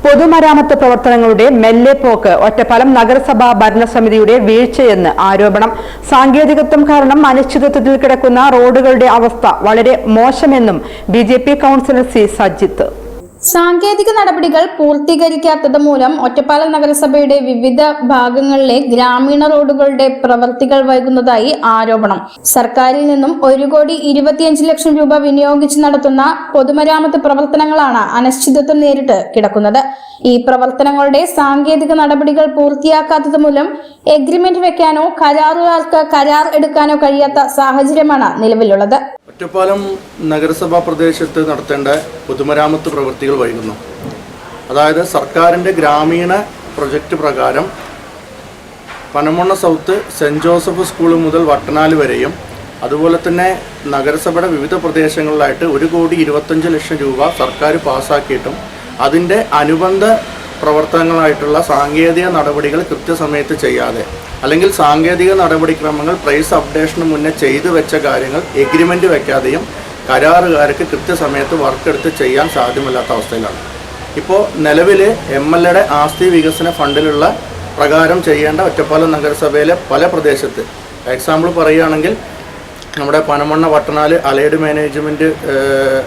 പൊതുമരാമത്ത് പ്രവർത്തനങ്ങളുടെ മെല്ലെപ്പോക്ക് ഒറ്റപ്പാലം നഗരസഭാ ഭരണസമിതിയുടെ വീഴ്ചയെന്ന് ആരോപണം. സാങ്കേതികത്വം കാരണം അനിശ്ചിതത്വത്തിൽ കിടക്കുന്ന റോഡുകളുടെ അവസ്ഥ വളരെ മോശമെന്നും ബിജെപി കൗൺസിലർ സി സജിത്ത്. സാങ്കേതിക നടപടികൾ പൂർത്തീകരിക്കാത്തത് മൂലം ഒറ്റപ്പാലം നഗരസഭയുടെ വിവിധ ഭാഗങ്ങളിലെ ഗ്രാമീണ റോഡുകളുടെ പ്രവൃത്തികൾ വൈകുന്നതായി ആരോപണം. സർക്കാരിൽ നിന്നും 1,25,00,000 രൂപ വിനിയോഗിച്ച് നടത്തുന്ന പൊതുമരാമത്ത് പ്രവർത്തനങ്ങളാണ് അനിശ്ചിതത്വം നേരിട്ട് കിടക്കുന്നത്. ഈ പ്രവർത്തനങ്ങളുടെ സാങ്കേതിക നടപടികൾ പൂർത്തിയാക്കാത്തത് മൂലം എഗ്രിമെന്റ് വെക്കാനോ കരാറുകാർക്ക് കരാർ എടുക്കാനോ കഴിയാത്ത സാഹചര്യമാണ് നിലവിലുള്ളത്. ഒറ്റപ്പാലം നഗരസഭാ പ്രദേശത്ത് നടത്തേണ്ട പൊതുമരാമത്ത് പ്രവൃത്തികൾ വൈകുന്നു. അതായത് സർക്കാരിൻ്റെ ഗ്രാമീണ പ്രൊജക്റ്റ് പ്രകാരം Panamanna south saint Joseph school മുതൽ വട്ടനാല് വരെയും അതുപോലെ തന്നെ നഗരസഭയുടെ വിവിധ പ്രദേശങ്ങളിലായിട്ട് 1,25,00,000 രൂപ സർക്കാർ പാസ്സാക്കിയിട്ടും അതിൻ്റെ അനുബന്ധ പ്രവർത്തനങ്ങളായിട്ടുള്ള സാങ്കേതിക നടപടികൾ കൃത്യസമയത്ത് ചെയ്യാതെ അല്ലെങ്കിൽ സാങ്കേതിക നടപടിക്രമങ്ങൾ പ്രൈസ് അപ്ഡേഷന് മുന്നേ ചെയ്തു വെച്ച കാര്യങ്ങൾ എഗ്രിമെൻ്റ് വെക്കാതെയും കരാറുകാർക്ക് കൃത്യസമയത്ത് വർക്കെടുത്ത് ചെയ്യാൻ സാധ്യമല്ലാത്ത അവസ്ഥയിലാണ്. ഇപ്പോൾ നിലവിൽ MLAയുടെ ആസ്തി വികസന ഫണ്ടിലുള്ള പ്രകാരം ചെയ്യേണ്ട ഒറ്റപ്പാലം നഗരസഭയിലെ പല പ്രദേശത്ത് എക്സാമ്പിൾ പറയുകയാണെങ്കിൽ നമ്മുടെ പനമണ്ണ വട്ടനാല് അലൈഡ് മാനേജ്മെൻറ്റ്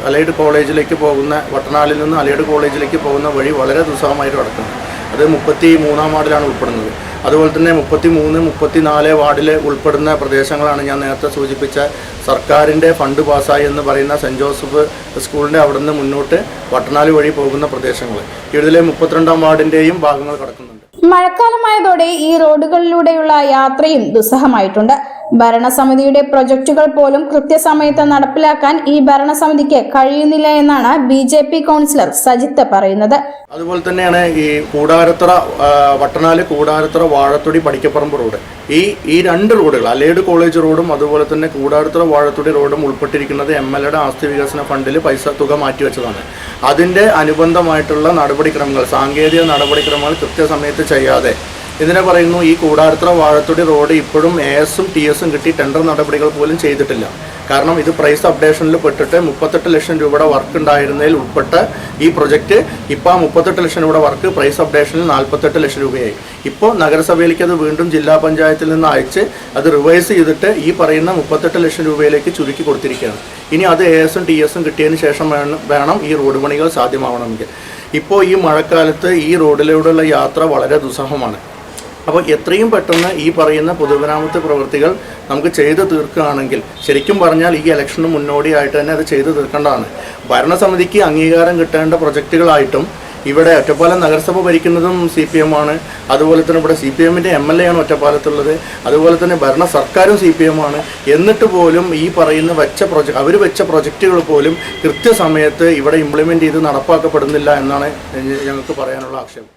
അലൈഡ് കോളേജിലേക്ക് പോകുന്ന വട്ടനാലിൽ നിന്ന് അലൈഡ് കോളേജിലേക്ക് പോകുന്ന വഴി വളരെ ദുസ്സഹമായിട്ട് കിടക്കുന്നു. അത് 33-ാം വാർഡിലാണ് ഉൾപ്പെടുന്നത്. അതുപോലെ തന്നെ 33, 34 വാർഡിൽ ഉൾപ്പെടുന്ന പ്രദേശങ്ങളാണ് ഞാൻ നേരത്തെ സൂചിപ്പിച്ച സർക്കാരിൻ്റെ ഫണ്ട് പാസ്സായി എന്ന് പറയുന്ന സെൻറ് ജോസഫ് സ്കൂളിൻ്റെ അവിടെ നിന്ന് മുന്നോട്ട് വട്ടനാല് വഴി പോകുന്ന പ്രദേശങ്ങൾ. ഇതിലെ 32-ാം വാർഡിൻ്റെയും ഭാഗങ്ങൾ കിടക്കുന്നുണ്ട്. മഴക്കാലമായതോടെ ഈ റോഡുകളിലൂടെയുള്ള യാത്രയും ദുസ്സഹമായിട്ടുണ്ട്. ഭരണസമിതിയുടെ പ്രൊജക്ടുകൾ പോലും കൃത്യസമയത്ത് നടപ്പിലാക്കാൻ ഈ ഭരണസമിതിക്ക് കഴിയുന്നില്ല എന്നാണ് ബിജെപി കൗൺസിലർ സജിത്ത് പറയുന്നത്. അതുപോലെ തന്നെയാണ് ഈ വട്ടനാല് കൂടാരത്തറ വാഴത്തൊടി പടിക്കപ്പറമ്പ് റോഡ്, ഈ രണ്ട് റോഡുകൾ അലൈഡ് കോളേജ് റോഡും അതുപോലെ തന്നെ കൂടാരത്തറ വാഴത്തൊടി റോഡും ഉൾപ്പെട്ടിരിക്കുന്നത് MLAയുടെ ആസ്തി വികസന ഫണ്ടിൽ തുക മാറ്റിവെച്ചതാണ്. അതിൻ്റെ അനുബന്ധമായിട്ടുള്ള നടപടിക്രമങ്ങൾ സാങ്കേതിക നടപടിക്രമങ്ങൾ കൃത്യസമയത്ത് ചെയ്യാതെ ഇതിനെ പറയുന്നു. ഈ കൂടാരത്തറ വാഴത്തൊടി റോഡ് ഇപ്പോഴും ASഉം TSഉം കിട്ടി ടെൻഡർ നടപടികൾ പോലും ചെയ്തിട്ടില്ല. കാരണം ഇത് പ്രൈസ് അപ്ഡേഷനിൽ പെട്ടിട്ട് 38 ലക്ഷം രൂപയുടെ വർക്ക് ഉണ്ടായിരുന്നതിൽ ഉൾപ്പെട്ട ഈ പ്രൊജക്റ്റ് ഇപ്പോൾ 38 ലക്ഷം രൂപയുടെ വർക്ക് പ്രൈസ് അപ്ഡേഷനിൽ 48 ലക്ഷം രൂപയായി. ഇപ്പോൾ നഗരസഭയിലേക്ക് അത് വീണ്ടും ജില്ലാ പഞ്ചായത്തിൽ നിന്ന് അയച്ച് അത് റിവൈസ് ചെയ്തിട്ട് ഈ പറയുന്ന 38 ലക്ഷം രൂപയിലേക്ക് ചുരുക്കി കൊടുത്തിരിക്കുകയാണ്. ഇനി അത് ASഉം TSഉം കിട്ടിയതിന് ശേഷം വേണം ഈ റോഡ് പണികൾ സാധ്യമാവണമെങ്കിൽ. ഇപ്പോൾ ഈ മഴക്കാലത്ത് ഈ റോഡിലൂടെയുള്ള യാത്ര വളരെ ദുസ്സഹമാണ്. അപ്പോൾ എത്രയും പെട്ടെന്ന് ഈ പറയുന്ന പൊതുമരാമത്ത് പ്രവൃത്തികൾ നമുക്ക് ചെയ്തു തീർക്കുകയാണെങ്കിൽ ശരിക്കും പറഞ്ഞാൽ ഈ ഇലക്ഷന് മുന്നോടിയായിട്ട് തന്നെ അത് ചെയ്തു തീർക്കേണ്ടതാണ്. ഭരണസമിതിക്ക് അംഗീകാരം കിട്ടേണ്ട പ്രൊജക്റ്റുകളായിട്ടും ഇവിടെ ഒറ്റപ്പാലം നഗരസഭ ഭരിക്കുന്നതും CPM ആണ്. അതുപോലെ തന്നെ ഇവിടെ CPMൻ്റെ MLA ആണ് ഒറ്റപ്പാലത്തുള്ളത്. അതുപോലെ തന്നെ ഭരണ സർക്കാരും CPM ആണ്. എന്നിട്ട് പോലും ഈ പറയുന്ന അവർ വെച്ച പ്രൊജക്റ്റുകൾ പോലും കൃത്യസമയത്ത് ഇവിടെ ഇംപ്ലിമെൻ്റ് ചെയ്ത് നടപ്പാക്കപ്പെടുന്നില്ല എന്നാണ് ഞങ്ങൾക്ക് പറയാനുള്ള ആക്ഷേപം.